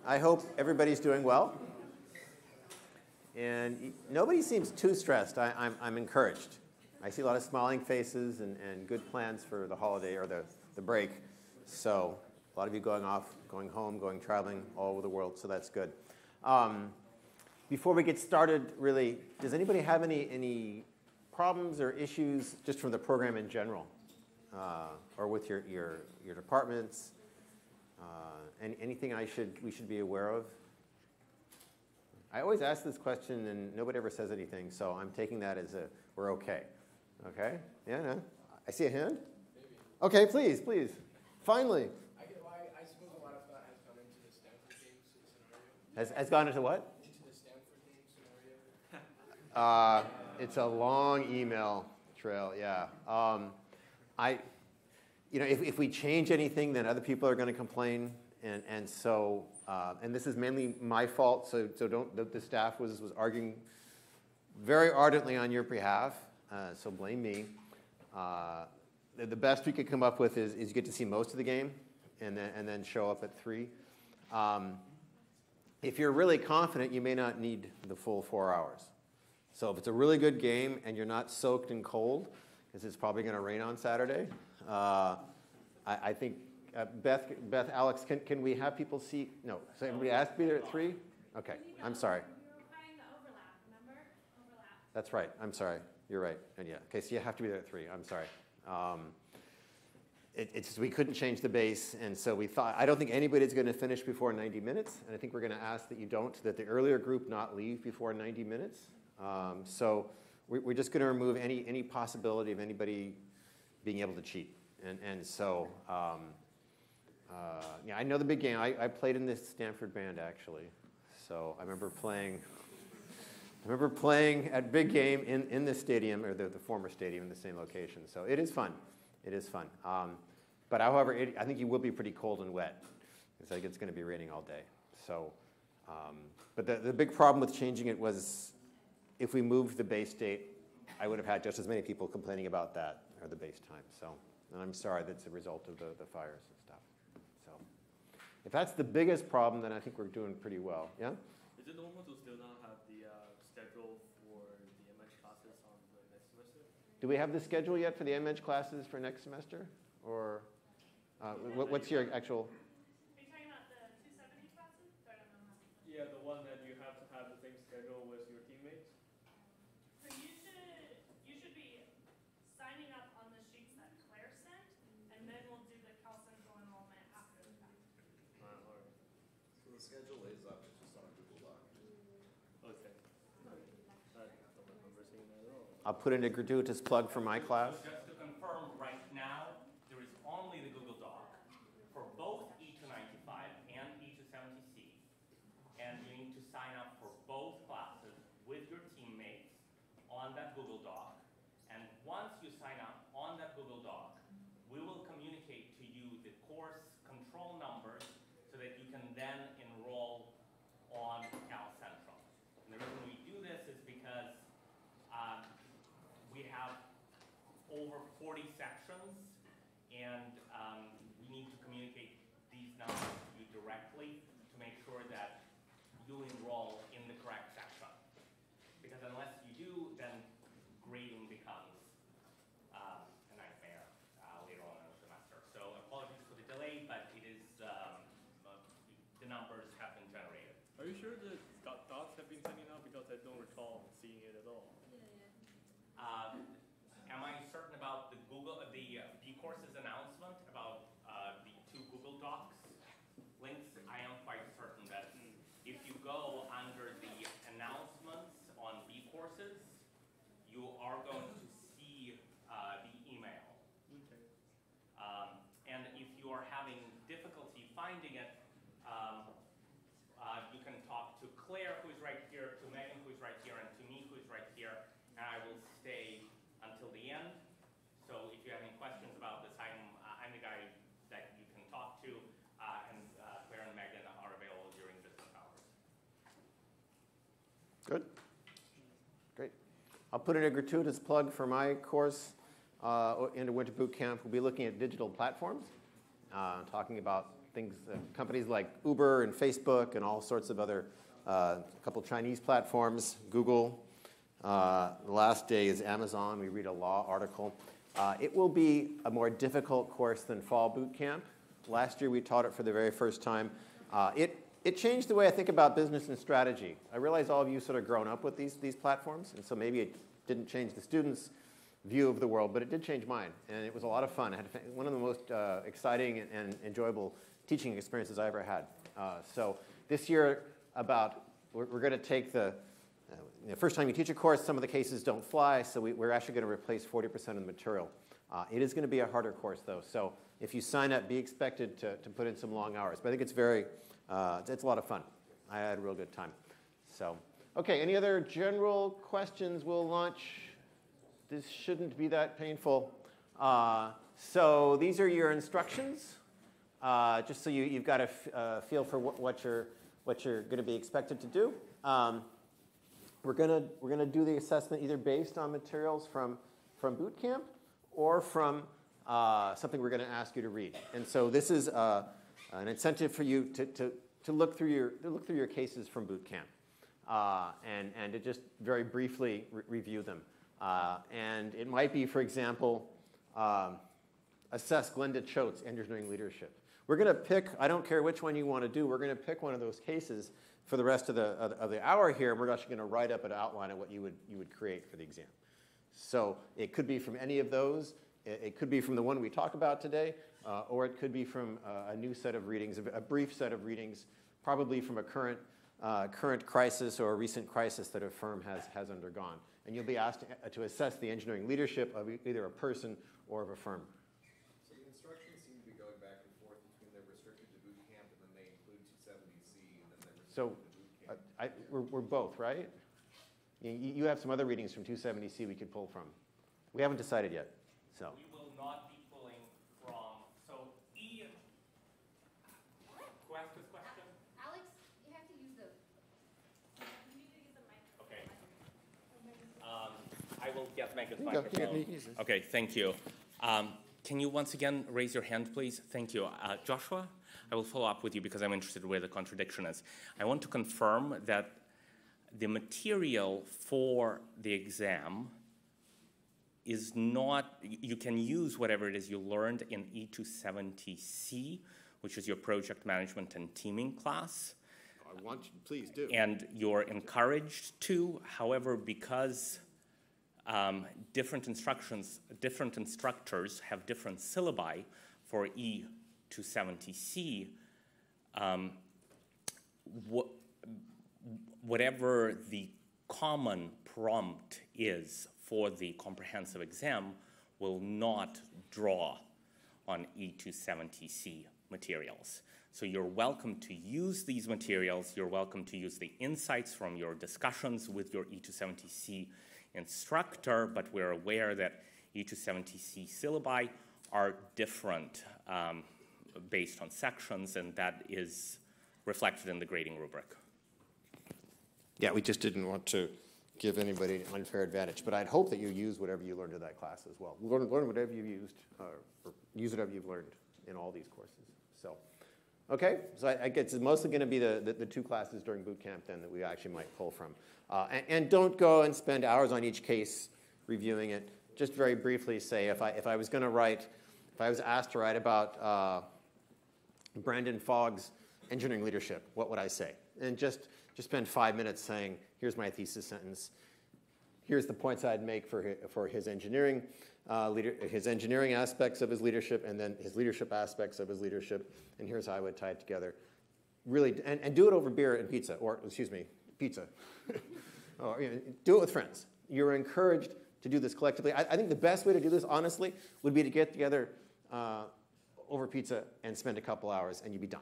I hope everybody's doing well. And nobody seems too stressed. I'm encouraged. I see a lot of smiling faces and good plans for the holiday or the break. So a lot of you going off, going home, going traveling all over the world, so that's good. Before we get started, really, does anybody have any problems or issues just from the program in general? Or with your departments? Anything we should be aware of? I always ask this question and nobody ever says anything, so I'm taking that as we're okay. Okay? Yeah, no? I see a hand? Maybe. Okay, please. Finally. I suppose a lot of that has gone into the Stanford game scenario. Has gone into what? Into the Stanford game scenario. It's a long email trail, yeah. If we change anything, then other people are going to complain, and so this is mainly my fault. So the staff was arguing very ardently on your behalf. So blame me. The best we could come up with is you get to see most of the game, and then show up at 3. If you're really confident, you may not need the full 4 hours. So if it's a really good game and you're not soaked and cold, because it's probably going to rain on Saturday, I think, Beth, Alex, can we have people see? No. So everybody asked to be there at 3? Okay. I'm sorry. We were requiring the overlap, remember? Overlap. That's right. I'm sorry. You're right. And yeah. Okay, so you have to be there at 3. I'm sorry. It's we couldn't change the base, and so we thought, I don't think anybody's going to finish before 90 minutes, and I think we're going to ask that you don't, that the earlier group not leave before 90 minutes. So we're just going to remove any possibility of anybody being able to cheat. And so, I know the big game. I played in this Stanford band, actually. So I remember playing at big game in this stadium, or the former stadium in the same location. So it is fun. It is fun. But however, I think you will be pretty cold and wet. It's like it's going to be raining all day. So, but the big problem with changing it was if we moved the base date, I would have had just as many people complaining about that, or the base time. So, and I'm sorry that's a result of the fires and stuff. So, if that's the biggest problem, then I think we're doing pretty well. Yeah? Is it normal to still not have the schedule for the MEng classes on the next semester? Do we have the schedule yet for the MEng classes for next semester? Or what's your actual? Are you talking about the 270 classes? I don't know. Yeah, the one that you have to have the same schedule with your teammates. So you should be signing up on the sheets that Claire sent, and then we'll do the Cal Central enrollment after the fact. All right. So the schedule is up, it's just on a Google Doc. Okay. I don't remember seeing that at all. I'll put in a gratuitous plug for my class. So just to confirm, right now, there is only the Google Doc for both E295 and E270C. And you need to sign up for both classes with your teammates on that Google Doc. And once you sign up on that Google Doc, we will communicate to you the course control numbers so that you can then enroll on Cal Central. And the reason we do this is because we have over 40 sections, and we need to communicate these numbers to you directly to make sure that you enroll in the correct section. Because unless you do, then grading becomes a nightmare later on in the semester. So apologies for the delay, but it is the numbers have been generated. Are you sure the docs have been sending out? Because I don't recall seeing it at all. Am I certain about the B-Courses announcement about the 2 Google Docs links? I am quite certain that if you go under the announcements on B-Courses, you are going to see the email. Okay. And if you are having difficulty finding it, you can talk to Claire, who is right here, to Megan, who is right here, and to me, who is right here, and I will stay until the end. So if you have any questions about this, I'm the guy that you can talk to, and Claire and Megan are available during business hours. Good. Great. I'll put in a gratuitous plug for my course in the Winter Boot Camp. We'll be looking at digital platforms, talking about companies like Uber and Facebook and all sorts of other, a couple Chinese platforms, Google. The last day is Amazon. We read a law article. It will be a more difficult course than Fall Boot Camp. Last year we taught it for the very first time. It changed the way I think about business and strategy. I realize all of you sort of grown up with these platforms, and so maybe it didn't change the students' view of the world, but it did change mine, and it was a lot of fun. I had one of the most exciting and enjoyable teaching experiences I ever had. So this year, we're going to take the first time you teach a course, some of the cases don't fly, so we're actually going to replace 40% of the material. It is going to be a harder course, though, so if you sign up, be expected to put in some long hours. But I think it's it's a lot of fun. I had a real good time. So, okay, any other general questions? We'll launch. This shouldn't be that painful. So these are your instructions, just so you've got a feel for what you're going to be expected to do. We're gonna do the assessment either based on materials from boot camp or from something we're going to ask you to read. And so this is an incentive for you to look through your cases from boot camp and to just very briefly review them. And it might be, for example, assess Glenda Choate's engineering leadership. We're going to pick, I don't care which one you want to do, we're going to pick one of those cases for the rest of the hour here, and we're actually going to write up an outline of what you would create for the exam. So it could be from any of those. It could be from the one we talk about today, or it could be from a new set of readings, a brief set of readings, probably from a current crisis or a recent crisis that a firm has undergone. And you'll be asked to assess the engineering leadership of either a person or of a firm. So the instructions seem to be going back and forth between they're restricted to boot camp and then they include 270C and then they're restricted to boot camp. We're both, right? You have some other readings from 270C we could pull from. We haven't decided yet. So. We will not be pulling from, so E, who asked this question? Alex, you have to use the. You need to use the mic. Okay. I will get Megan's There you go. microphone. Use this. Okay, thank you. Can you once again raise your hand, please? Thank you. Joshua, I will follow up with you because I'm interested where the contradiction is. I want to confirm that the material for the exam is not, you can use whatever it is you learned in E270C, which is your project management and teaming class. I want you, please do. And you're encouraged to, however, because different instructors have different syllabi for E270C, whatever the common prompt is for the comprehensive exam will not draw on E270C materials. So you're welcome to use these materials. You're welcome to use the insights from your discussions with your E270C instructor, but we're aware that E270C syllabi are different based on sections, and that is reflected in the grading rubric. Yeah, we just didn't want to give anybody an unfair advantage, but I'd hope that you use whatever you learned in that class as well. Learn whatever you used, or use whatever you've learned in all these courses. So, okay, so I guess it's mostly going to be the two classes during boot camp then that we actually might pull from. And don't go and spend hours on each case reviewing it. Just very briefly say, if I was asked to write about Brandon Fogg's engineering leadership, what would I say? And just spend 5 minutes saying, here's my thesis sentence. Here's the points I'd make for his engineering aspects of his leadership, and then his leadership aspects of his leadership, and here's how I would tie it together. Really, and do it over beer and pizza, or excuse me, pizza. Or, do it with friends. You're encouraged to do this collectively. I think the best way to do this, honestly, would be to get together over pizza and spend a couple hours, and you'd be done.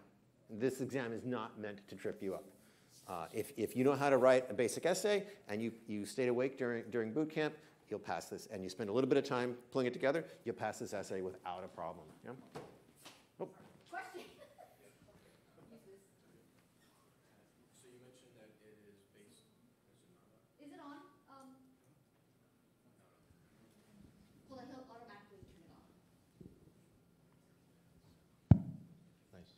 This exam is not meant to trip you up. If you know how to write a basic essay and you stayed awake during boot camp, you'll pass this. And you spend a little bit of time pulling it together, you'll pass this essay without a problem. Yeah? Oh. Question. So you mentioned that it is based, Is it on? Hold on, he'll automatically turn it on. Nice.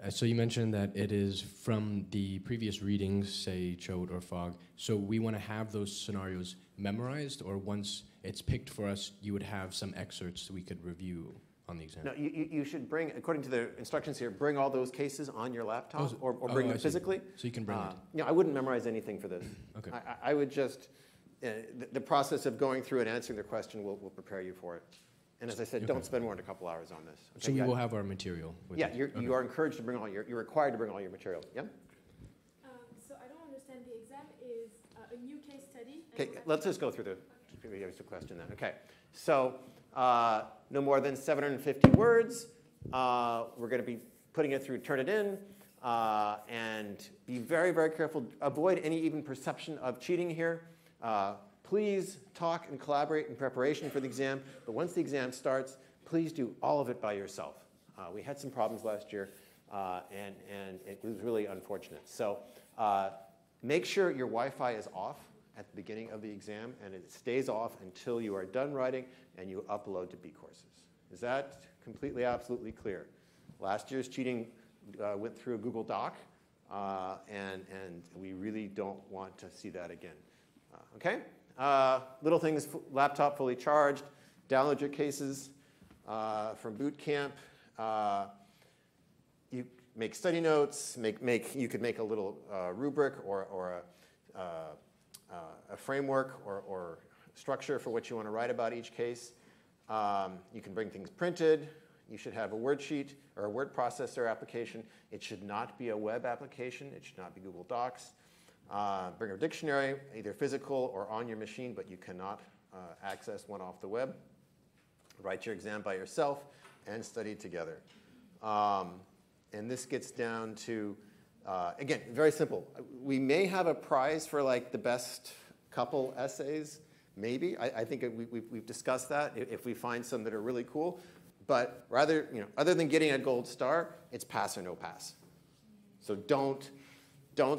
So you mentioned that it is from the previous readings, say Choate or Fogg. So we want to have those scenarios memorized, or once it's picked for us, you would have some excerpts we could review on the exam? No, you should bring, according to the instructions here, bring all those cases on your laptop or bring them physically. So you can bring it. You know, I wouldn't memorize anything for this. Okay. I would just, the process of going through and answering the question will prepare you for it. And as I said, don't spend more than a couple hours on this. Okay, so we will have our material with Yeah, us. you are encouraged to bring all you're required to bring all your material. Yeah? So I don't understand, the exam is a new case study? Okay, let's just go through the question then. Okay, so no more than 750 words. We're going to be putting it through Turnitin, and be very, very careful. Avoid any even perception of cheating here. Please talk and collaborate in preparation for the exam, but once the exam starts, please do all of it by yourself. We had some problems last year, and it was really unfortunate. So make sure your Wi-Fi is off at the beginning of the exam, and it stays off until you are done writing and you upload to B courses. Is that completely, absolutely clear? Last year's cheating went through a Google Doc, and we really don't want to see that again. Okay? Little things, laptop fully charged, download your cases from boot camp. You make study notes, you could make a little rubric or a framework or structure for what you want to write about each case. You can bring things printed. You should have a worksheet or a word processor application. It should not be a web application. It should not be Google Docs. Bring a dictionary, either physical or on your machine, but you cannot access one off the web. Write your exam by yourself and study together. And this gets down to, again, very simple. We may have a prize for like the best couple essays, maybe. I think we've discussed that, if we find some that are really cool. But rather, other than getting a gold star, it's pass or no pass. So don't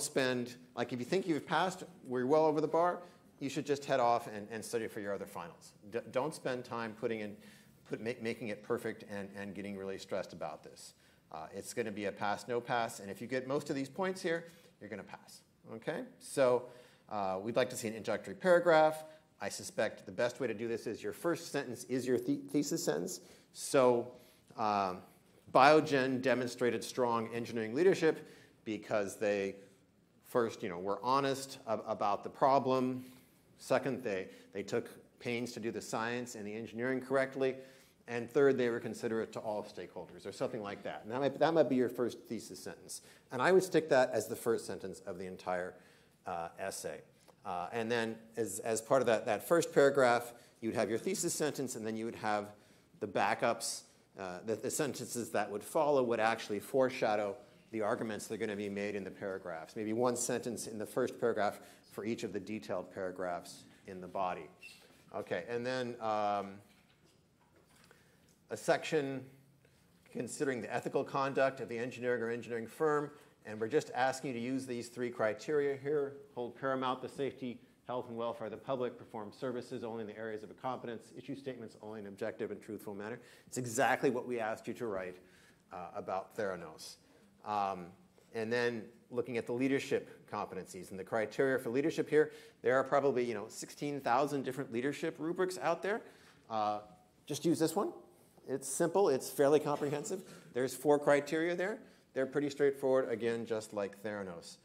spend, like if you think you've passed, we're well over the bar, you should just head off and study for your other finals. Don't spend time making it perfect and getting really stressed about this. It's going to be a pass, no pass, and if you get most of these points here, you're going to pass. Okay? So we'd like to see an introductory paragraph. I suspect the best way to do this is your first sentence is your thesis sentence. So Biogen demonstrated strong engineering leadership because they first, were honest about the problem. Second, they took pains to do the science and the engineering correctly. And third, they were considerate to all stakeholders, or something like that. And that might be your first thesis sentence. And I would stick that as the first sentence of the entire essay. And then as part of that first paragraph, you would have your thesis sentence, and then you would have the backups. The sentences that would follow would actually foreshadow the arguments that are going to be made in the paragraphs. Maybe one sentence in the first paragraph for each of the detailed paragraphs in the body. Okay, and then a section considering the ethical conduct of the engineering or engineering firm, and we're just asking you to use these three criteria here. Hold paramount the safety, health, and welfare of the public, perform services only in the areas of a competence, issue statements only in an objective and truthful manner. It's exactly what we asked you to write about Theranos. And then looking at the leadership competencies and the criteria for leadership here, there are probably 16,000 different leadership rubrics out there. Just use this one. It's simple. It's fairly comprehensive. There's 4 criteria there. They're pretty straightforward, again, just like Theranos.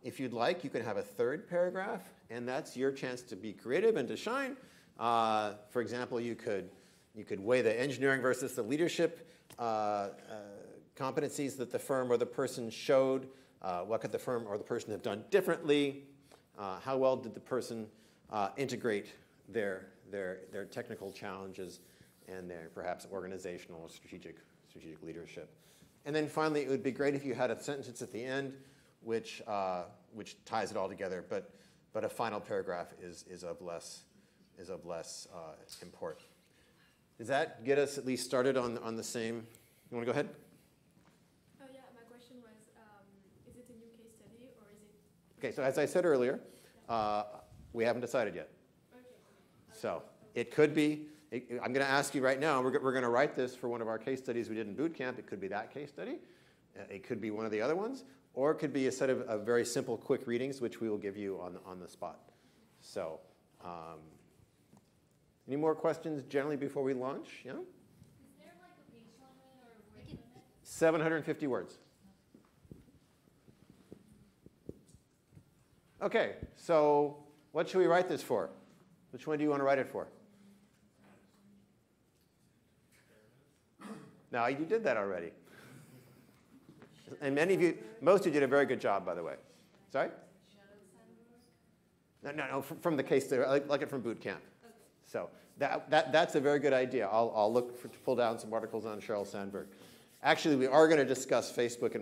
If you'd like, you can have a third paragraph, and that's your chance to be creative and to shine. For example, you could weigh the engineering versus the leadership competencies that the firm or the person showed. What could the firm or the person have done differently? How well did the person integrate their technical challenges and their perhaps organizational or strategic leadership? And then finally, it would be great if you had a sentence at the end which ties it all together, but a final paragraph is of less import. Does that get us at least started on the same? You want to go ahead? Oh yeah, my question was, is it a new case study or is it? Okay, so as I said earlier, we haven't decided yet. Okay. So it could be. I'm going to ask you right now. We're going to write this for one of our case studies we did in boot camp. It could be that case study. It could be one of the other ones, or it could be a set of very simple, quick readings, which we will give you on the spot. So, any more questions generally before we launch? Yeah? Is there like a page limit or word limit? 750 words. Okay, so what should we write this for? Which one do you want to write it for? No, you did that already. And many of you, most of you did a very good job, by the way. Sorry? No, from the case there, I like it from boot camp. So that's a very good idea. I'll look to pull down some articles on Sheryl Sandberg. Actually, we are going to discuss Facebook in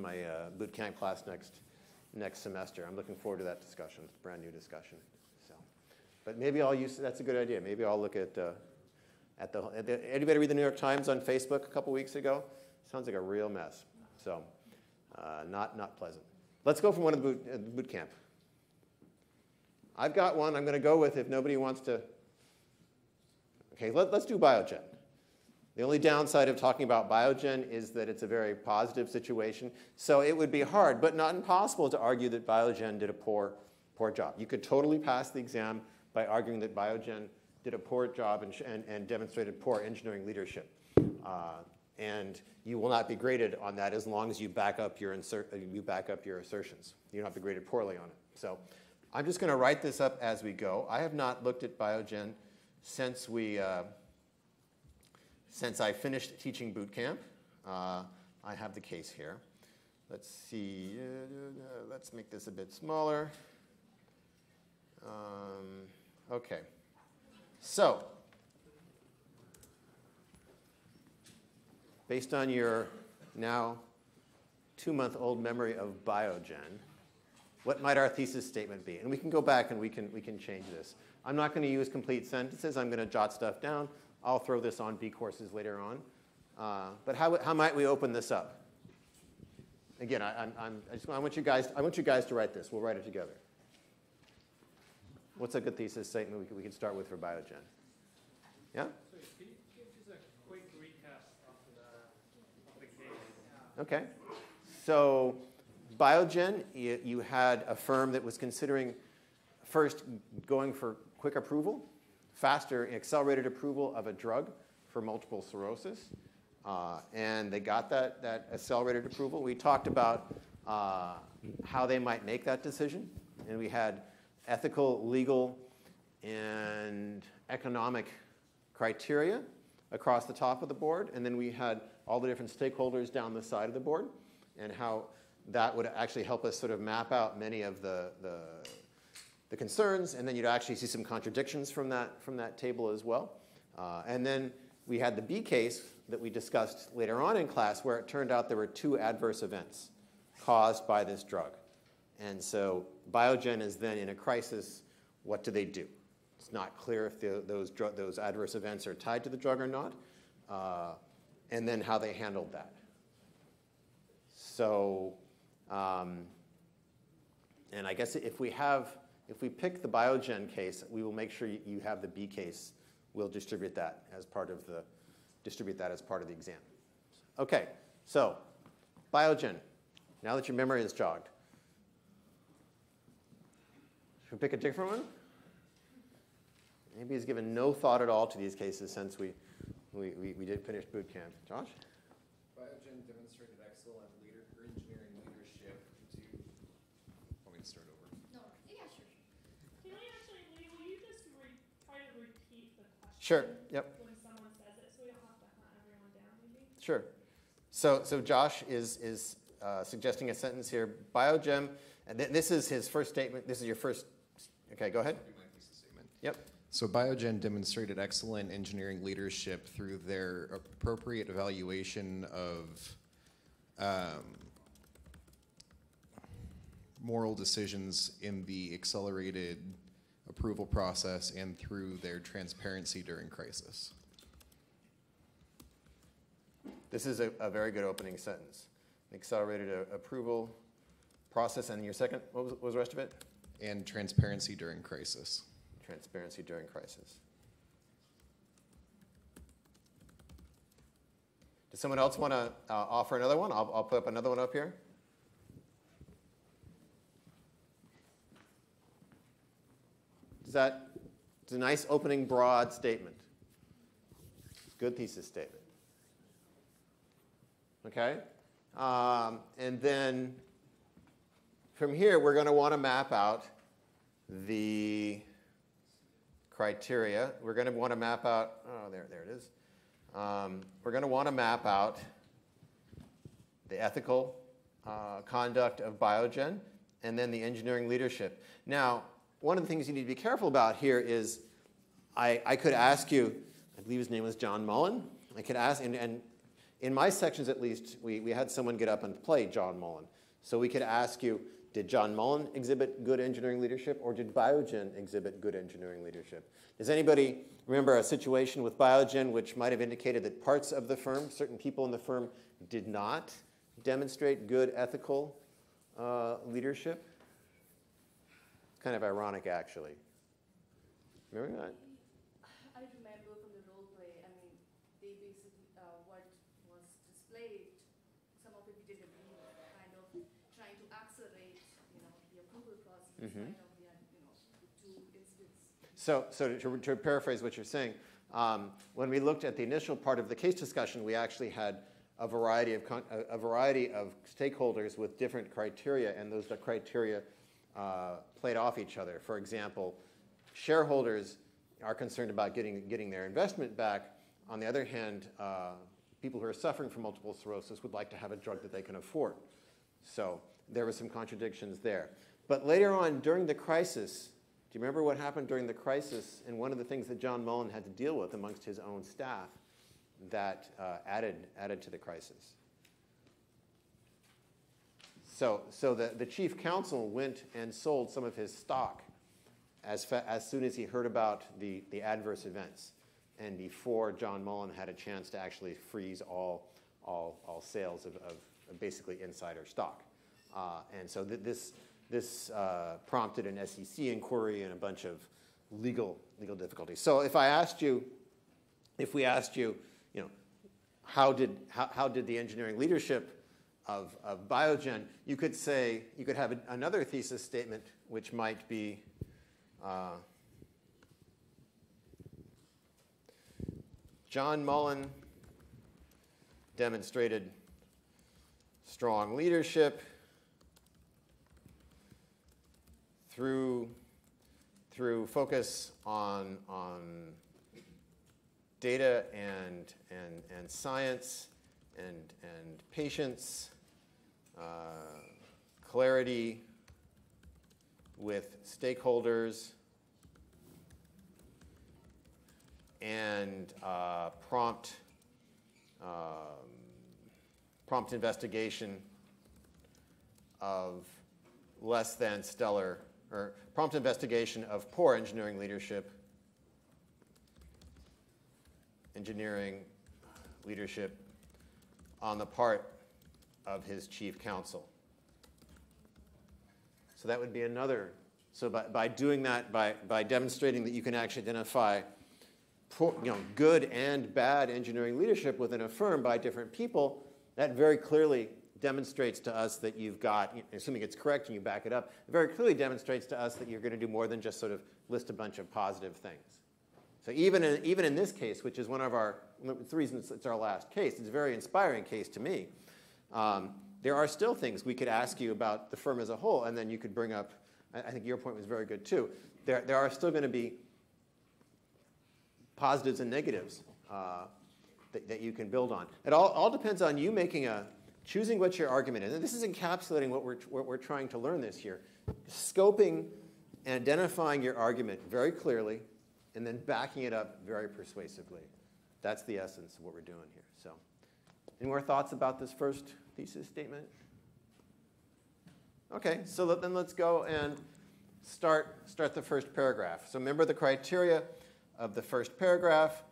my boot camp class next semester. I'm looking forward to that discussion. It's a brand new discussion. So, but maybe I'll use. That's a good idea. Maybe I'll look at anybody read the New York Times on Facebook a couple weeks ago? Sounds like a real mess. So, not pleasant. Let's go from one of the boot camp. I've got one I'm going to go with if nobody wants to. Okay, let's do Biogen. The only downside of talking about Biogen is that it's a very positive situation. So it would be hard, but not impossible, to argue that Biogen did a poor job. You could totally pass the exam by arguing that Biogen did a poor job and demonstrated poor engineering leadership. And you will not be graded on that as long as you back up your assertions. You'll not be graded poorly on it. So I'm just going to write this up as we go. I have not looked at Biogen since I finished teaching boot camp. I have the case here. Let's see. Let's make this a bit smaller. Okay. So, based on your now 2-month-old memory of Biogen, what might our thesis statement be? And we can go back and we can change this. I'm not going to use complete sentences. I'm going to jot stuff down. I'll throw this on B courses later on. But how might we open this up? Again, I want you guys to write this. We'll write it together. What's a good thesis statement we can start with for Biogen? Yeah? So can you give just a quick recap of the case? Okay. So Biogen, you had a firm that was considering first going for quick approval, faster accelerated approval of a drug for multiple sclerosis. And they got that accelerated approval. We talked about how they might make that decision. And we had ethical, legal, and economic criteria across the top of the board. And then we had all the different stakeholders down the side of the board, and how that would actually help us sort of map out many of the concerns. And then you'd actually see some contradictions from that table as well. And then we had the B case that we discussed later on in class, where it turned out there were 2 adverse events caused by this drug. And so Biogen is then in a crisis. What do they do? It's not clear if those adverse events are tied to the drug or not, and then how they handled that. So, and I guess if we pick the Biogen case, we will make sure you have the B case. We'll distribute that as part of the exam. Okay, so Biogen. Now that your memory is jogged, should we pick a different one? Maybe he's given no thought at all to these cases since we did finish boot camp. Josh? Biogen demonstrated excellent engineering leadership to. Want me to start over? No, yeah, sure. Can we actually, will you just try to repeat the question? Sure, yep. When someone says it, so we don't have to hunt everyone down, maybe? Sure. So Josh is suggesting a sentence here. Biogen, and this is his first statement. This is your first. Okay, go ahead. My thesis statement. Yep. So Biogen demonstrated excellent engineering leadership through their appropriate evaluation of moral decisions in the accelerated approval process and through their transparency during crisis. This is a very good opening sentence. Accelerated approval process, and your second, what was the rest of it? And transparency during crisis. Transparency during crisis. Does someone else want to offer another one? I'll put up another one up here. It's a nice opening broad statement. Good thesis statement. Okay? And then from here, we're going to want to map out the criteria. We're going to want to map out, oh, there it is. We're going to want to map out the ethical conduct of Biogen and then the engineering leadership. Now, one of the things you need to be careful about here is I could ask you, I believe his name was John Mullen. I could ask, and in my sections at least, we had someone get up and play John Mullen. So we could ask you, did John Mullen exhibit good engineering leadership, or did Biogen exhibit good engineering leadership? Does anybody remember a situation with Biogen which might have indicated that parts of the firm, certain people in the firm, did not demonstrate good ethical leadership? It's kind of ironic, actually. Remember that? I remember from the role play, I mean, they basically, what was displayed, some of it we did agree with, kind of trying to accelerate, the approval process, kind of, the two incidents. So to paraphrase what you're saying, when we looked at the initial part of the case discussion, we actually had a variety of stakeholders with different criteria, and those criteria played off each other. For example, shareholders are concerned about getting their investment back. On the other hand, people who are suffering from multiple sclerosis would like to have a drug that they can afford. So there were some contradictions there. But later on, during the crisis, do you remember what happened during the crisis? And one of the things that John Mullen had to deal with amongst his own staff that added to the crisis. So the chief counsel went and sold some of his stock as soon as he heard about the adverse events, and before John Mullen had a chance to actually freeze all sales of basically insider stock. And so this prompted an SEC inquiry and a bunch of legal difficulties. So if we asked you, how did the engineering leadership of Biogen, you could have another thesis statement which might be John Mullen demonstrated strong leadership through focus on data and science and patience, clarity with stakeholders, and prompt investigation of less than stellar, or prompt investigation of poor engineering leadership on the part of his chief counsel. So that would be another. So by doing that, by demonstrating that you can actually identify good and bad engineering leadership within a firm by different people, that very clearly demonstrates to us that you've got, assuming it's correct and you back it up, it very clearly demonstrates to us that you're going to do more than just sort of list a bunch of positive things. So even in this case, which is the reason it's our last case, it's a very inspiring case to me, there are still things we could ask you about the firm as a whole, and then you could bring up, I think your point was very good too, there are still going to be positives and negatives that you can build on. It all depends on you choosing what your argument is. And this is encapsulating what we're trying to learn this year. Scoping and identifying your argument very clearly, and then backing it up very persuasively. That's the essence of what we're doing here. So, any more thoughts about this first thesis statement? Okay, so then let's go and start the first paragraph. So remember, the criteria of the first paragraph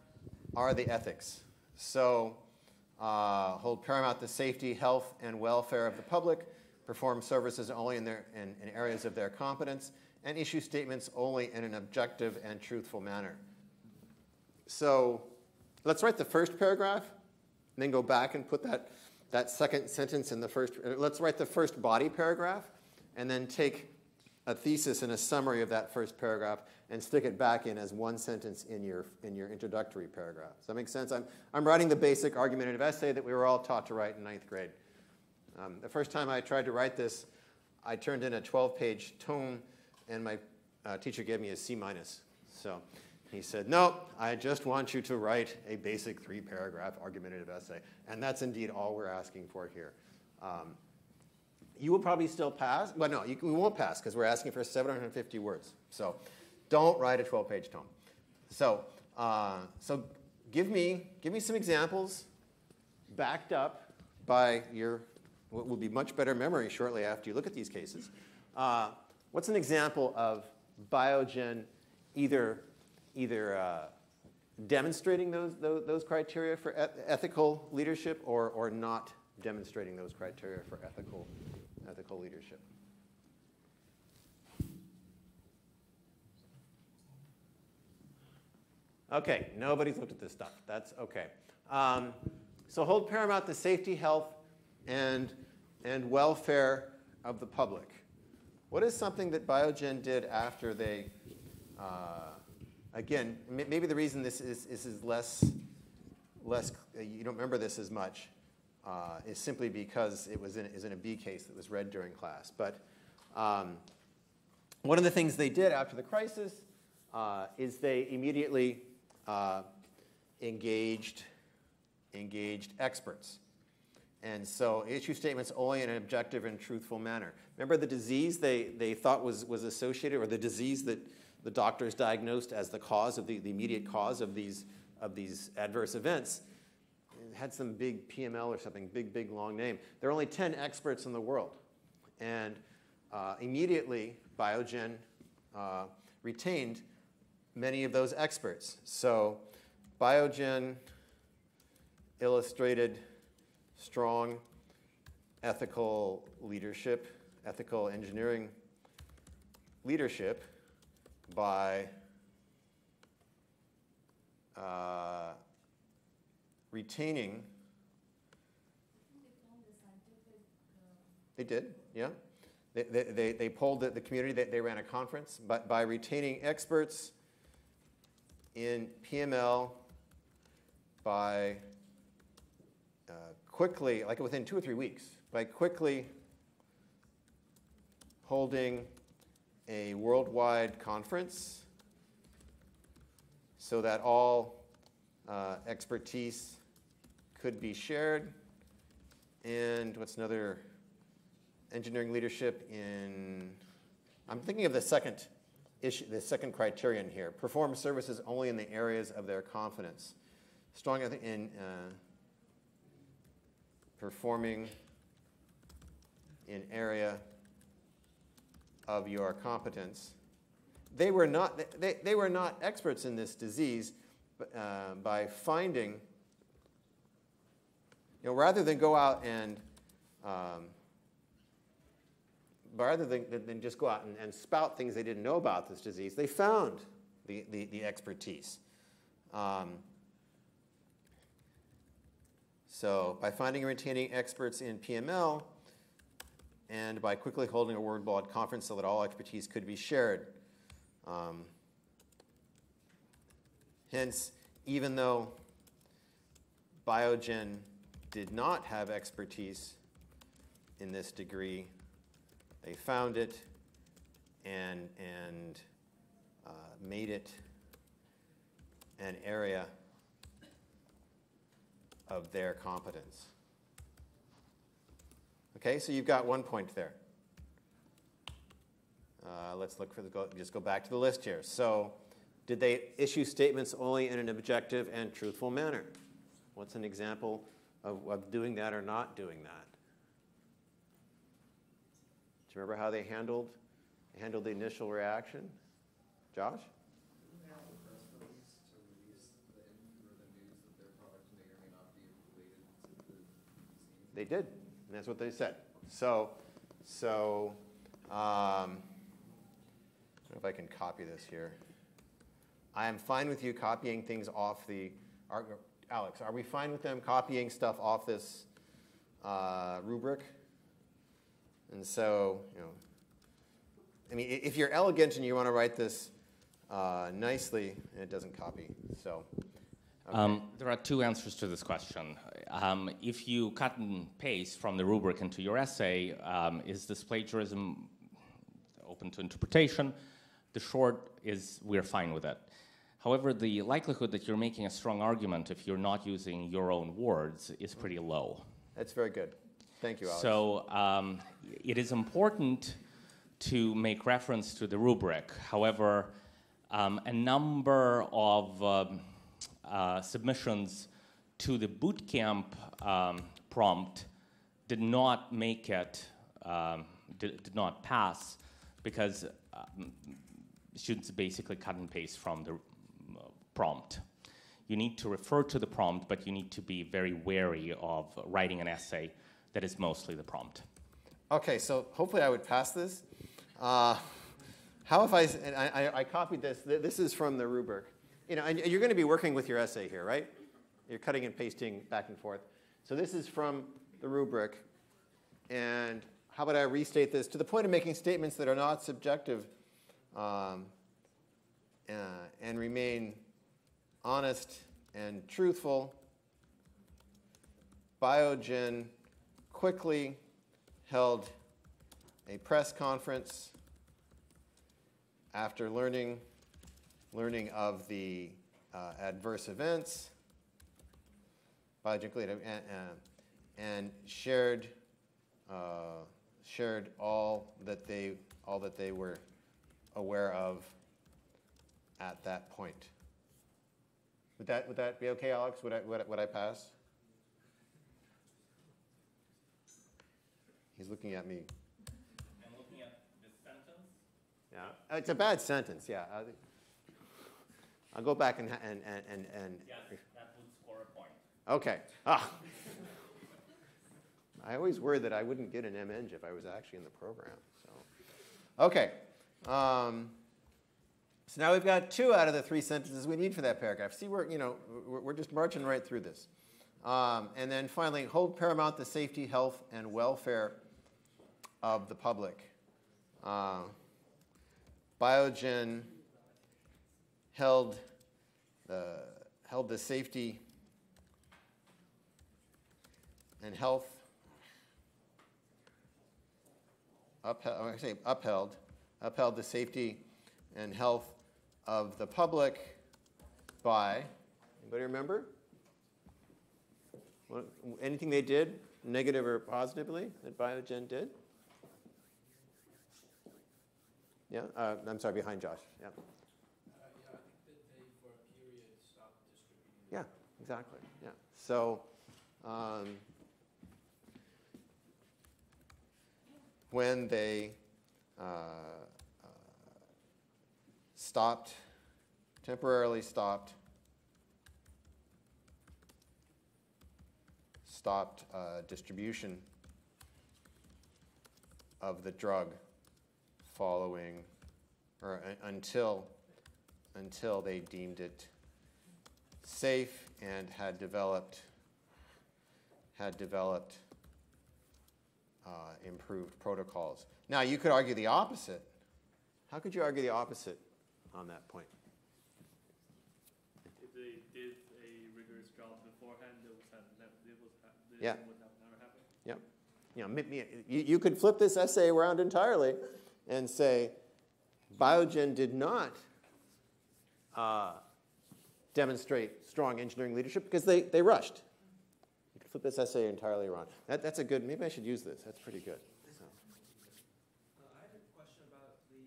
are the ethics. So hold paramount the safety, health, and welfare of the public, perform services only in areas of their competence, and issue statements only in an objective and truthful manner. So let's write the first paragraph, and and then go back and put that second sentence in the first. Let's write the first body paragraph, and then take a thesis and a summary of that first paragraph and stick it back in as one sentence in your introductory paragraph. Does that make sense? I'm writing the basic argumentative essay that we were all taught to write in 9th grade. The first time I tried to write this, I turned in a 12-page tome, and my teacher gave me a C-. So he said, no, I just want you to write a basic 3-paragraph argumentative essay. And that's indeed all we're asking for here. You will probably still pass. Well, no, we won't pass because we're asking for 750 words. So don't write a 12-page tome. So give me some examples backed up by what will be much better memory shortly after you look at these cases. What's an example of Biogen either demonstrating those criteria for ethical leadership or not demonstrating those criteria for ethical leadership? Okay, nobody's looked at this stuff. That's okay. So hold paramount the safety, health, and welfare of the public. What is something that Biogen did after they, again, maybe the reason this is less, you don't remember this as much, is simply because it was in a B case that was read during class. But one of the things they did after the crisis is they immediately engaged experts. And so issue statements only in an objective and truthful manner. Remember the disease they thought was associated, or the disease that the doctors diagnosed as the cause of the immediate cause of these adverse events? It had some big PML or something, big, long name. There are only 10 experts in the world. And immediately, Biogen retained many of those experts. So Biogen illustrated strong ethical leadership, ethical engineering leadership by retaining. They did, yeah. They polled the community. They ran a conference, but by retaining experts in PML, by quickly, like within 2 or 3 weeks, by quickly holding a worldwide conference so that all expertise could be shared. And what's another? Engineering leadership in, I'm thinking of the second issue, the second criterion here. Perform services only in the areas of their confidence. Strong in performing in area of your competence. They were not experts in this disease, but, by finding, rather than go out and rather than just go out and spout things they didn't know about this disease, they found the expertise. So by finding and retaining experts in PML, and by quickly holding a worldwide conference so that all expertise could be shared. Hence, even though Biogen did not have expertise in this degree, they found it and made it an area of their competence. Okay, so you've got 1 point there. Let's look for just go back to the list here. So, did they issue statements only in an objective and truthful manner? What's an example of doing that or not doing that? Do you remember how they handled the initial reaction? Josh? Didn't they have a press release to release the news that their product may or may not be related to the disease? They did, and that's what they said. So I don't know if I can copy this here. I am fine with you copying things off the Alex, are we fine with them copying stuff off this rubric? And so, I mean, if you're elegant and you want to write this nicely, it doesn't copy. So, okay. There are two answers to this question. If you cut and paste from the rubric into your essay, is this plagiarism open to interpretation? The short is we're fine with it. However, the likelihood that you're making a strong argument if you're not using your own words is pretty low. That's very good. Thank you, Alex. So it is important to make reference to the rubric. However, a number of submissions to the bootcamp prompt did not make it, did not pass because students basically cut and paste from the prompt. You need to refer to the prompt, but you need to be very wary of writing an essay that is mostly the prompt. Okay, so hopefully I would pass this. How if I copied this? This is from the rubric. And you're going to be working with your essay here, right? You're cutting and pasting back and forth. So this is from the rubric. And how about I restate this to the point of making statements that are not subjective and remain honest and truthful. Biogen quickly held a press conference after learning of the adverse events. Biogen quickly and shared all that they were aware of at that point. Would that be okay, Alex? Would I pass? He's looking at me. I'm looking at this sentence. Yeah, it's a bad sentence. Yeah, I'll go back and yes, that would score a point. Okay. I always worried that I wouldn't get an MEng if I was actually in the program. So, okay. So now we've got 2 out of the 3 sentences we need for that paragraph. See, we're just marching right through this. And then finally, hold paramount the safety, health, and welfare of the public. Biogen held the safety and health upheld the safety and health of the public by, anybody remember? Anything they did, negative or positively, that Biogen did? Yeah, I'm sorry, behind Josh. Yeah. I think that they, for a period, stopped distributing. Yeah, exactly. Yeah. So, when they temporarily stopped distribution of the drug following or until they deemed it safe and had developed improved protocols. Now, you could argue the opposite. How could you argue the opposite on that point? If they did a rigorous job beforehand, this would have never happened. Yeah. You could flip this essay around entirely and say, Biogen did not demonstrate strong engineering leadership because they rushed. You could flip this essay entirely around. That's a good, maybe I should use this. That's pretty good. So. I had a question about the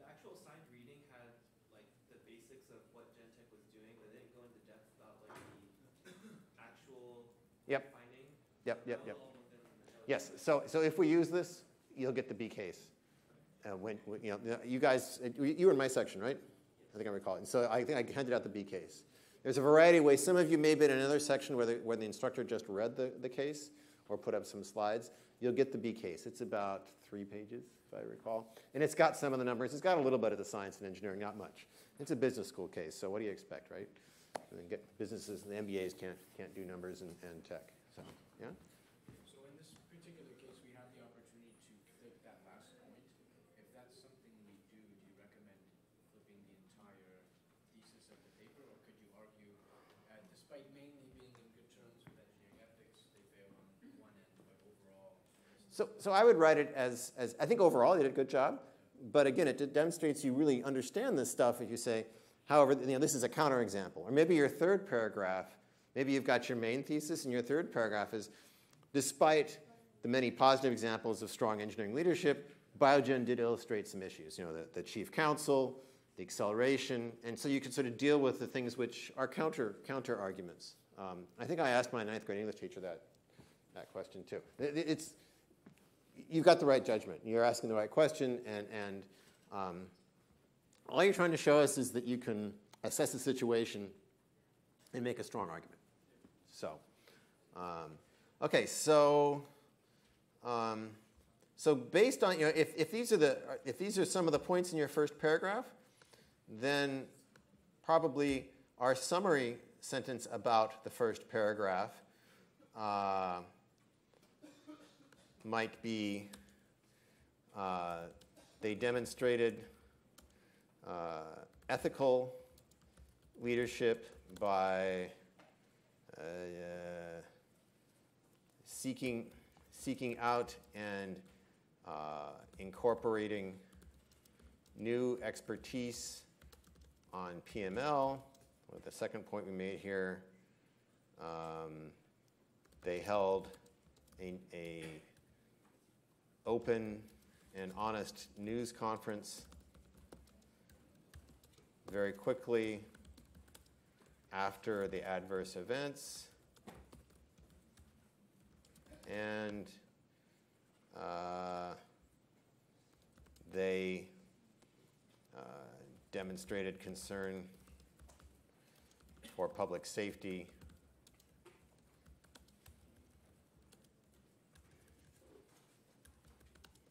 actual assigned reading had like the basics of what Genentech was doing, but they didn't go into depth about like the actual finding. Yep. Yes. So if we use this, you'll get the B case. When you guys, you were in my section, right? I think I recall it. And so I think I handed out the B case. There's a variety of ways. Some of you may be in another section where the instructor just read the case or put up some slides. You'll get the B case. It's about 3 pages, if I recall. And it's got some of the numbers. It's got a little bit of the science and engineering, not much. It's a business school case, so what do you expect, right? And then get businesses, the MBAs can't do numbers and tech. So, yeah? So in this particular case, we have the opportunity to clip that last point. If that's something we do you recommend flipping the entire thesis of the paper, or could you argue, despite mainly being in good terms with engineering ethics, they fail on one end, but overall? So I would write it as I think overall you did a good job, but again, it demonstrates you really understand this stuff if you say, however, this is a counterexample. Or maybe your third paragraph, maybe you've got your main thesis, and your third paragraph is, despite the many positive examples of strong engineering leadership, Biogen did illustrate some issues. The chief counsel, the acceleration, and so you can sort of deal with the things which are counter arguments. I think I asked my 9th grade English teacher that question too. You've got the right judgment. You're asking the right question, and all you're trying to show us is that you can assess the situation and make a strong argument. So, okay, so based on if these are some of the points in your first paragraph, then probably our summary sentence about the first paragraph might be they demonstrated ethical leadership by seeking out and incorporating new expertise on PML. With the second point we made here, they held a open and honest news conference very quickly after the adverse events, and they demonstrated concern for public safety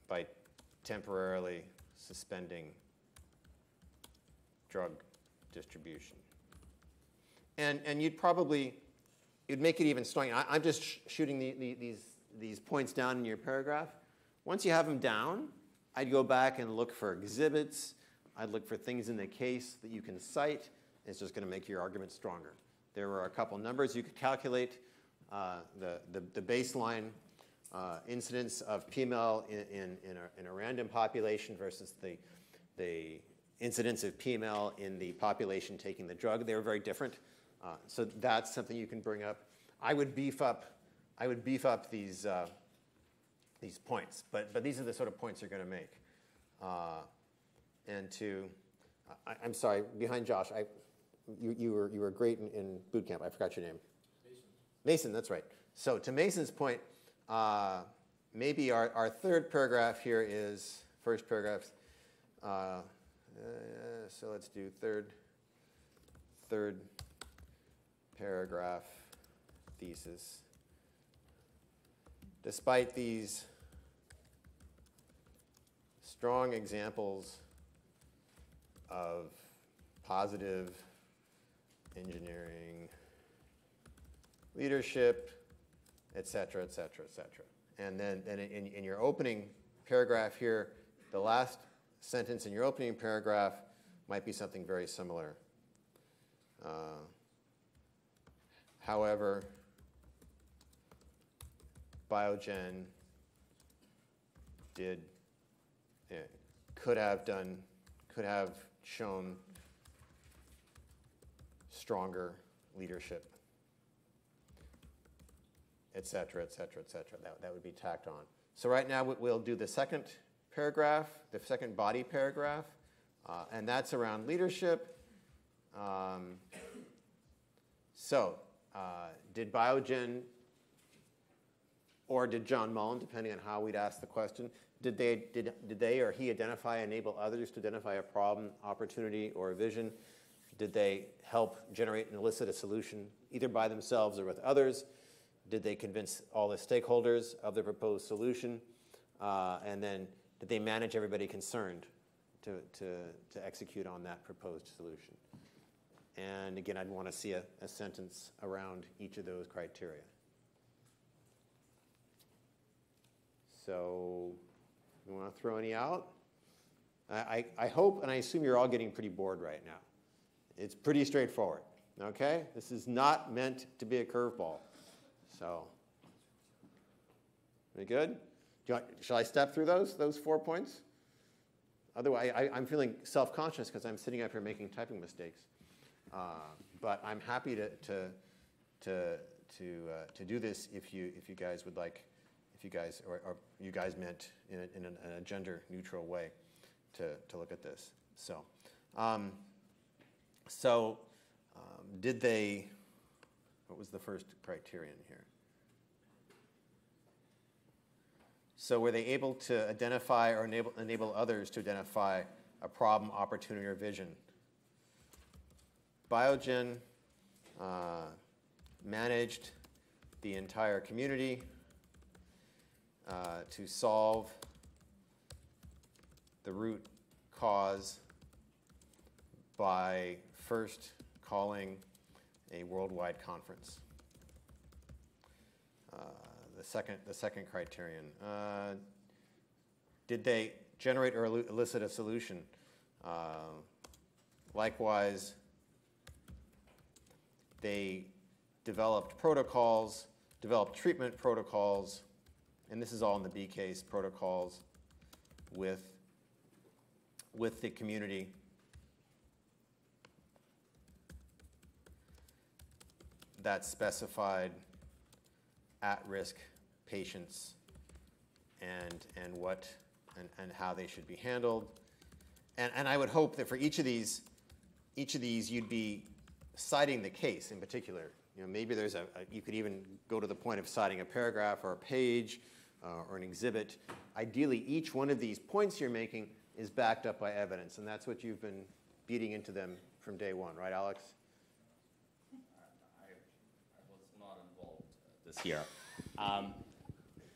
by temporarily suspending drug distribution. And you'd make it even stronger. I'm just shooting these points down in your paragraph. Once you have them down, I'd go back and look for exhibits. I'd look for things in the case that you can cite. It's just going to make your argument stronger. There were a couple numbers you could calculate. The baseline incidence of PML in a random population versus the incidence of PML in the population taking the drug. They were very different. So that's something you can bring up. I would beef up these points, but these are the sort of points you're going to make. I'm sorry, behind Josh, you were great in boot camp. I forgot your name. Mason, that's right. So to Mason's point, maybe our third paragraph here is first paragraph. So let's do third paragraph thesis. Despite these strong examples of positive engineering leadership, et cetera, et cetera, et cetera. And then in your opening paragraph here, the last sentence in your opening paragraph might be something very similar. However, Biogen could have shown stronger leadership, et cetera, et cetera, et cetera. That would be tacked on. So right now we'll do the second paragraph, the second body paragraph, and that's around leadership. Did Biogen or did John Mullen, depending on how we'd ask the question, did they or he enable others to identify a problem, opportunity, or a vision? Did they help generate and elicit a solution either by themselves or with others? Did they convince all the stakeholders of the proposed solution? And then did they manage everybody concerned to execute on that proposed solution? And again, I'd want to see a sentence around each of those criteria. So, you want to throw any out? I hope and I assume you're all getting pretty bored right now. It's pretty straightforward, okay? This is not meant to be a curveball. So, are we good? Shall I step through those 4 points? Otherwise, I'm feeling self-conscious because I'm sitting up here making typing mistakes. But I'm happy to do this if you guys would like, if you guys or you guys meant in a gender-neutral way to look at this. So, did they? What was the first criterion here? So were they able to identify or enable others to identify a problem, opportunity, or vision? Biogen managed the entire community to solve the root cause by first calling a worldwide conference. The second criterion. Did they generate or elicit a solution? Likewise, they developed protocols, developed treatment protocols, and this is all in the B case, protocols with the community that specified at-risk patients and how they should be handled. And I would hope that for each of these you'd be citing the case in particular. You know, maybe there's you could even go to the point of citing a paragraph or a page or an exhibit. Ideally, each one of these points you're making is backed up by evidence, and that's what you've been beating into them from day one, right, Alex? I was not involved this year.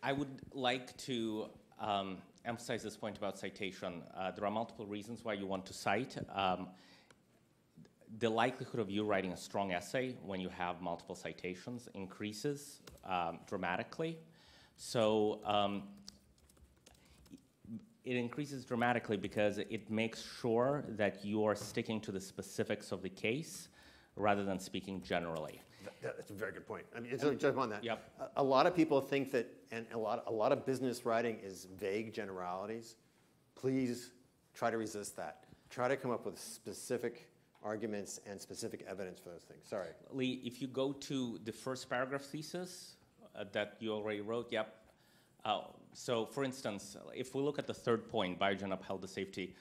I would like to emphasize this point about citation. There are multiple reasons why you want to cite. The likelihood of you writing a strong essay when you have multiple citations increases dramatically. So it increases dramatically because it makes sure that you are sticking to the specifics of the case rather than speaking generally. That's a very good point. I mean, it's just on that. Yep. A lot of people think that, and a lot of business writing is vague generalities. Please try to resist that. Try to come up with specific arguments and specific evidence for those things. Sorry. Lee, if you go to the first paragraph thesis that you already wrote, yep. So, for instance, if we look at the third point, Biogen upheld the safety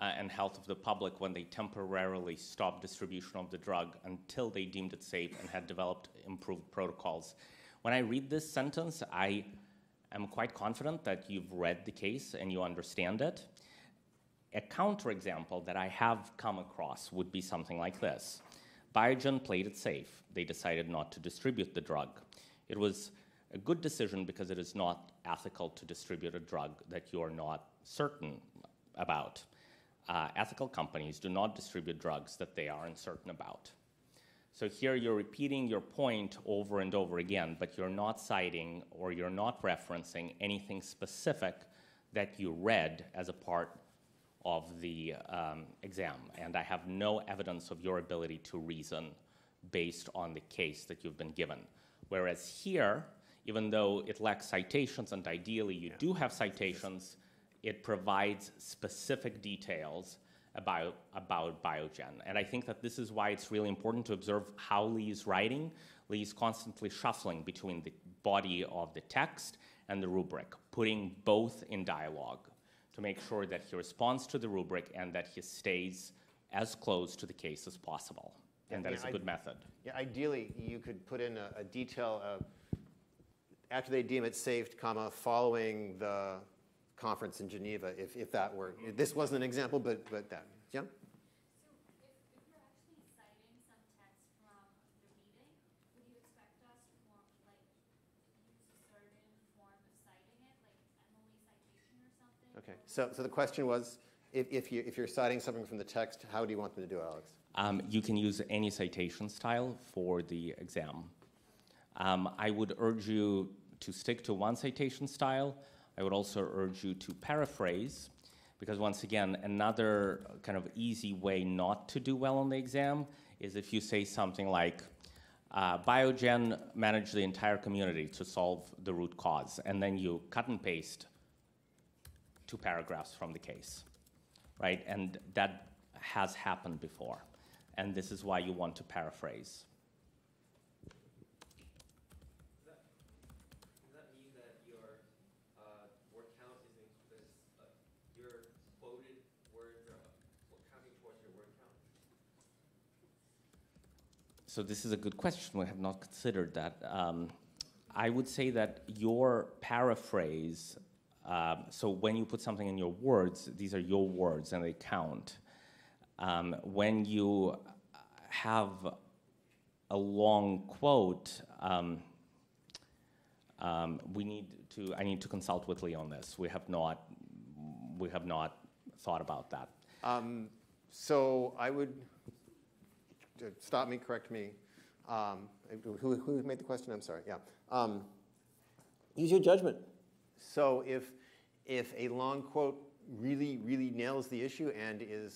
and health of the public when they temporarily stopped distribution of the drug until they deemed it safe and had developed improved protocols. When I read this sentence, I am quite confident that you've read the case and you understand it. A counterexample that I have come across would be something like this. Biogen played it safe. They decided not to distribute the drug. It was a good decision because it is not ethical to distribute a drug that you are not certain about. Ethical companies do not distribute drugs that they are uncertain about. So here you're repeating your point over and over again, but you're not citing or you're not referencing anything specific that you read as a part of the exam. And I have no evidence of your ability to reason based on the case that you've been given. Whereas here, even though it lacks citations, and ideally you do have citations, it provides specific details about Biogen. And I think that this is why it's really important to observe how Lee is writing. Lee is constantly shuffling between the body of the text and the rubric, putting both in dialogue to make sure that he responds to the rubric and that he stays as close to the case as possible. And that is a good method. Yeah, ideally, you could put in a detail of, after they deem it safe, comma, following the conference in Geneva, if that were, this wasn't an example, but that, yeah? So if we're actually citing some text from the reading, would you expect us to use a certain form of citing it, like MOA citation or something? Okay, so the question was, if you're citing something from the text, how do you want them to do it, Alex? You can use any citation style for the exam. I would urge you to stick to one citation style. I would also urge you to paraphrase, because once again, another kind of easy way not to do well on the exam is if you say something like, Biogen managed the entire community to solve the root cause, and then you cut and paste 2 paragraphs from the case, right? And that has happened before, and this is why you want to paraphrase. Does that mean that your word count is your quoted words are counting towards your word count? So this is a good question. We have not considered that. I would say that your paraphrase, so when you put something in your words, these are your words and they count. When you have a long quote, I need to consult with Lee on this. We have not thought about that. So I would, stop me, correct me. Who made the question? I'm sorry, yeah. Use your judgment. So if a long quote really nails the issue and it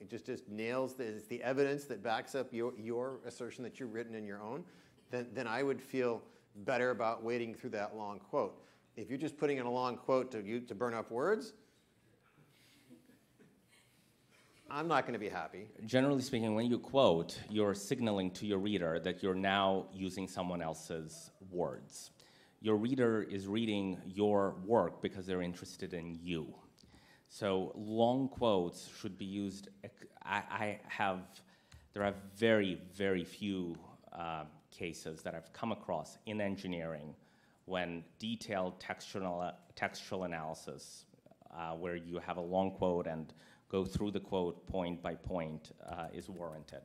just nails the evidence that backs up your assertion that you've written in your own, then I would feel better about wading through that long quote. If you're just putting in a long quote to burn up words, I'm not going to be happy. Generally speaking, when you quote, you're signaling to your reader that you're now using someone else's words. Your reader is reading your work because they're interested in you. So long quotes should be used. There are very few cases that I've come across in engineering when detailed textual analysis, where you have a long quote and go through the quote point by point is warranted.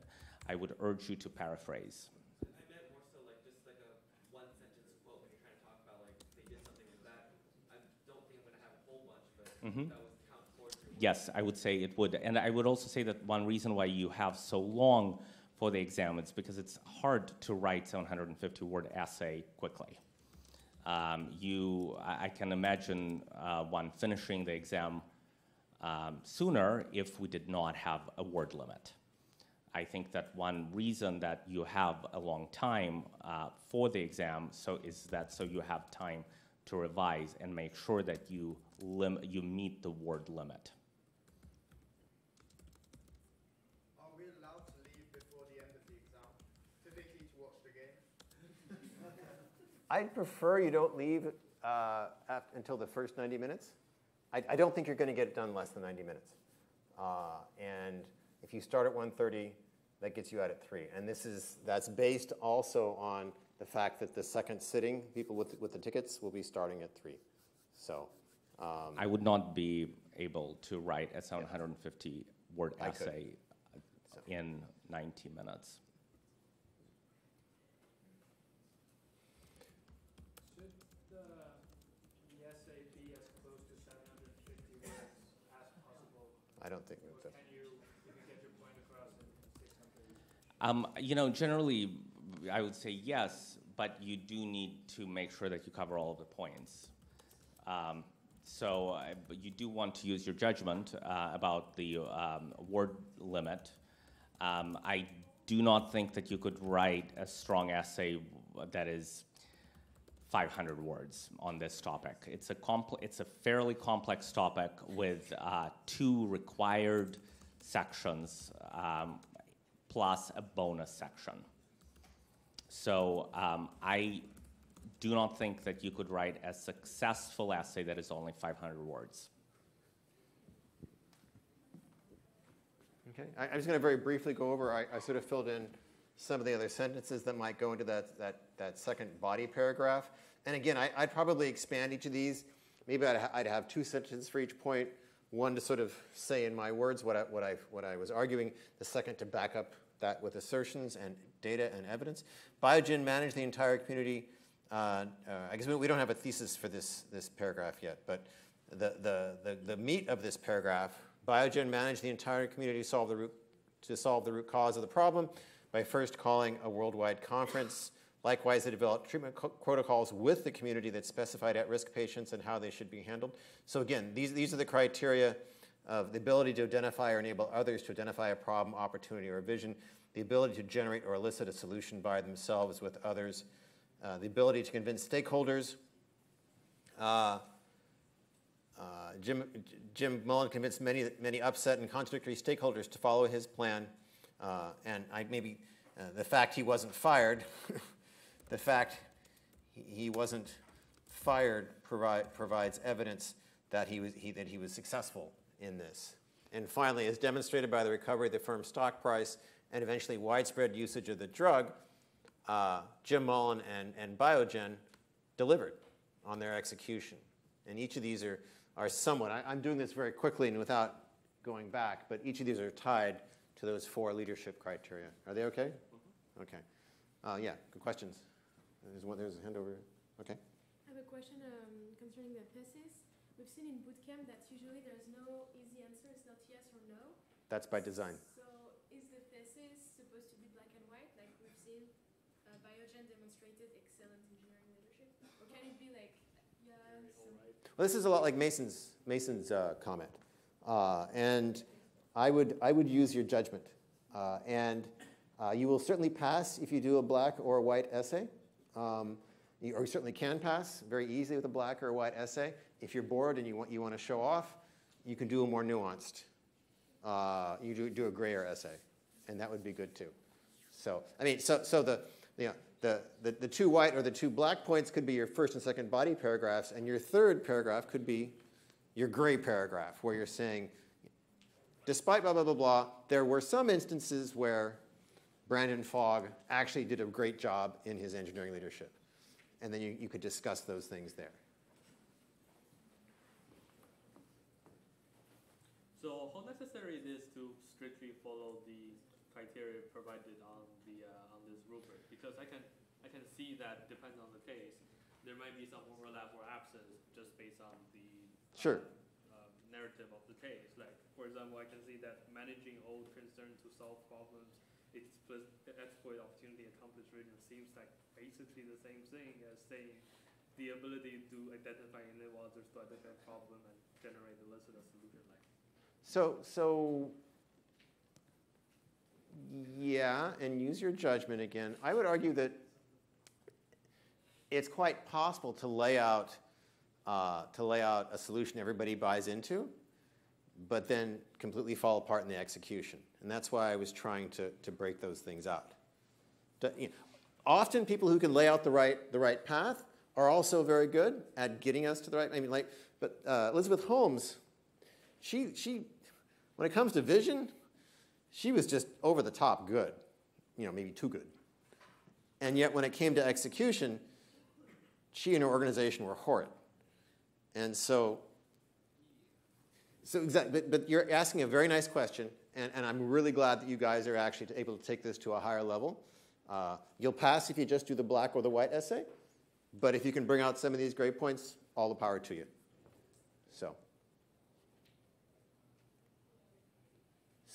I would urge you to paraphrase. I meant more so like just like a one-sentence quote when you're trying to talk about like they did something with that. I don't think I'm going to have a whole bunch, but that would count towards your work. Yes, I would say it would. And I would also say that one reason why you have so long for the exam is because it's hard to write 750-word essay quickly. I can imagine one finishing the exam sooner if we did not have a word limit. I think that one reason that you have a long time for the exam is so you have time to revise and make sure that you meet the word limit. Are we allowed to leave before the end of the exam, typically to watch the game? I'd prefer you don't leave until the first 90 minutes. I don't think you're going to get it done less than 90 minutes. And if you start at 1:30, that gets you out at 3. And that's based also on the fact that the second sitting, people with the tickets will be starting at 3. So I would not be able to write a 750-word essay in 90 minutes. Should the essay be as close to 750 words as possible? I don't think so. Can you get your point across in 600? Generally, I would say yes, but you do need to make sure that you cover all of the points. But you do want to use your judgment about the word limit. I do not think that you could write a strong essay that is 500 words on this topic. It's a fairly complex topic with 2 required sections plus a bonus section. So I do not think that you could write a successful essay that is only 500 words. Okay, I'm just going to very briefly go over, I sort of filled in some of the other sentences that might go into that second body paragraph. And again, I'd probably expand each of these. Maybe I'd have 2 sentences for each point. One to sort of say in my words what I was arguing. The second to back up that with assertions and data and evidence. Biogen managed the entire community. I guess we don't have a thesis for this paragraph yet, but the meat of this paragraph, Biogen managed the entire community to to solve the root cause of the problem by first calling a worldwide conference. Likewise, they developed treatment protocols with the community that specified at-risk patients and how they should be handled. So again, these are the criteria of the ability to identify or enable others to identify a problem, opportunity, or a vision, the ability to generate or elicit a solution by themselves with others, the ability to convince stakeholders. Jim Mullen convinced many upset and contradictory stakeholders to follow his plan, and the fact he wasn't fired, the fact he wasn't fired provides evidence that he was successful in this. And finally, as demonstrated by the recovery of the firm's stock price and eventually widespread usage of the drug, Jim Mullen and Biogen delivered on their execution. And each of these are somewhat, I'm doing this very quickly and without going back, but each of these are tied to those 4 leadership criteria. Are they okay? Mm-hmm. Okay. Yeah, good questions. There's a hand over here. Okay. I have a question concerning the thesis. We've seen in bootcamp that usually there's no easy answer. It's not yes or no. That's by design. So is the thesis supposed to be black and white, like we've seen Biogen demonstrated excellent engineering leadership? Or can it be like, yes? Well, this is a lot like Mason's comment. And I would use your judgment. You will certainly pass if you do a black or a white essay. Or you certainly can pass very easily with a black or a white essay. If you're bored and you want to show off, you can do a more nuanced. You do a grayer essay, and that would be good too. So I mean, so the 2 white or the 2 black points could be your first and second body paragraphs, and your third paragraph could be your gray paragraph, where you're saying, despite blah blah blah blah, there were some instances where Brandon Fogg actually did a great job in his engineering leadership. And then you could discuss those things there. So how necessary it is to strictly follow the criteria provided on this rubric? Because I can see that depending on the case, there might be some overlap or absence just based on the sure. Narrative of the case. Like, for example, I can see that managing old concerns to solve problems, exploit opportunity, accomplish vision seems like basically the same thing as saying the ability to identify and enable others to identify a problem and generate a list of a solution. Like, so yeah, and use your judgment again. I would argue that it's quite possible to lay out a solution everybody buys into, but then completely fall apart in the execution. And that's why I was trying to break those things out. Often people who can lay out the right path are also very good at getting us to the right. I mean, but Elizabeth Holmes, she when it comes to vision, she was just over the top good, maybe too good. And yet when it came to execution, she and her organization were horrid. And so exactly, but you're asking a very nice question, and I'm really glad that you guys are actually able to take this to a higher level. You'll pass if you just do the black or the white essay, but if you can bring out some of these great points, all the power to you.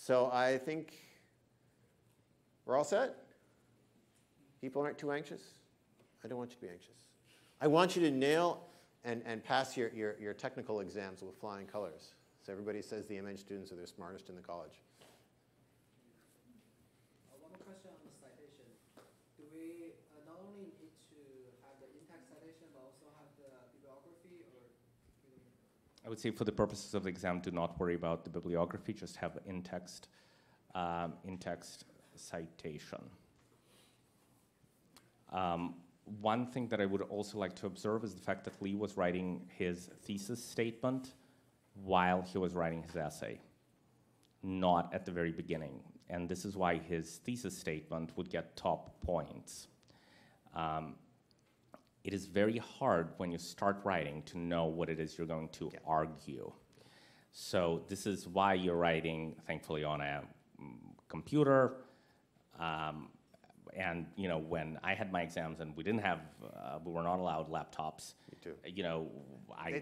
So I think we're all set. People aren't too anxious. I don't want you to be anxious. I want you to nail and pass your technical exams with flying colors. So everybody says the MEng students are the smartest in the college. One more question on the citation. Do we not only need to have the in-text citation, but also have the bibliography? I would say for the purposes of the exam, do not worry about the bibliography. Just have in-text citation. One thing that I would also like to observe is the fact that Lee was writing his thesis statement while he was writing his essay, not at the very beginning. And this is why his thesis statement would get top points. It is very hard when you start writing to know what it is you're going to argue. So this is why you're writing, thankfully, on a computer. And when I had my exams and we didn't have, we were not allowed laptops. Me too.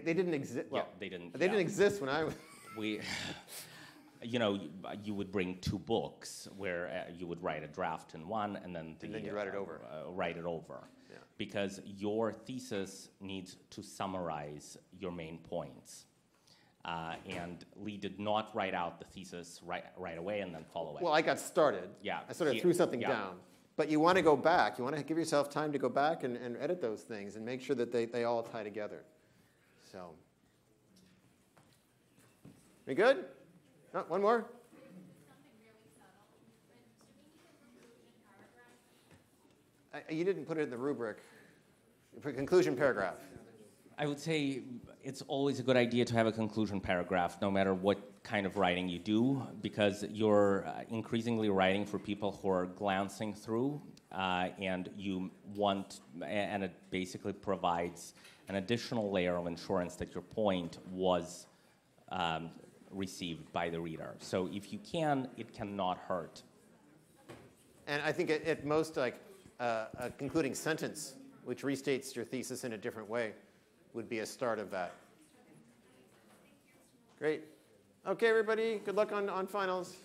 They didn't exist. Well, yeah, they didn't. They didn't exist when I was. you know, you would bring two books where you would write a draft in one and then you write it over. Write it over. Yeah. Because your thesis needs to summarize your main points. And Lee did not write out the thesis right away and then follow it. Well, I got started. Yeah. I sort of threw something down. But you want to go back. You want to give yourself time to go back and edit those things and make sure that they all tie together. So, we good? Oh, one more? You didn't put it in the rubric. You put conclusion paragraph. I would say it's always a good idea to have a conclusion paragraph, no matter what kind of writing you do, because you're increasingly writing for people who are glancing through, and you want, and it basically provides an additional layer of assurance that your point was received by the reader. So if you can, it cannot hurt. And I think at most, like a concluding sentence, which restates your thesis in a different way, would be a start of that. Great. Okay, everybody, good luck on finals.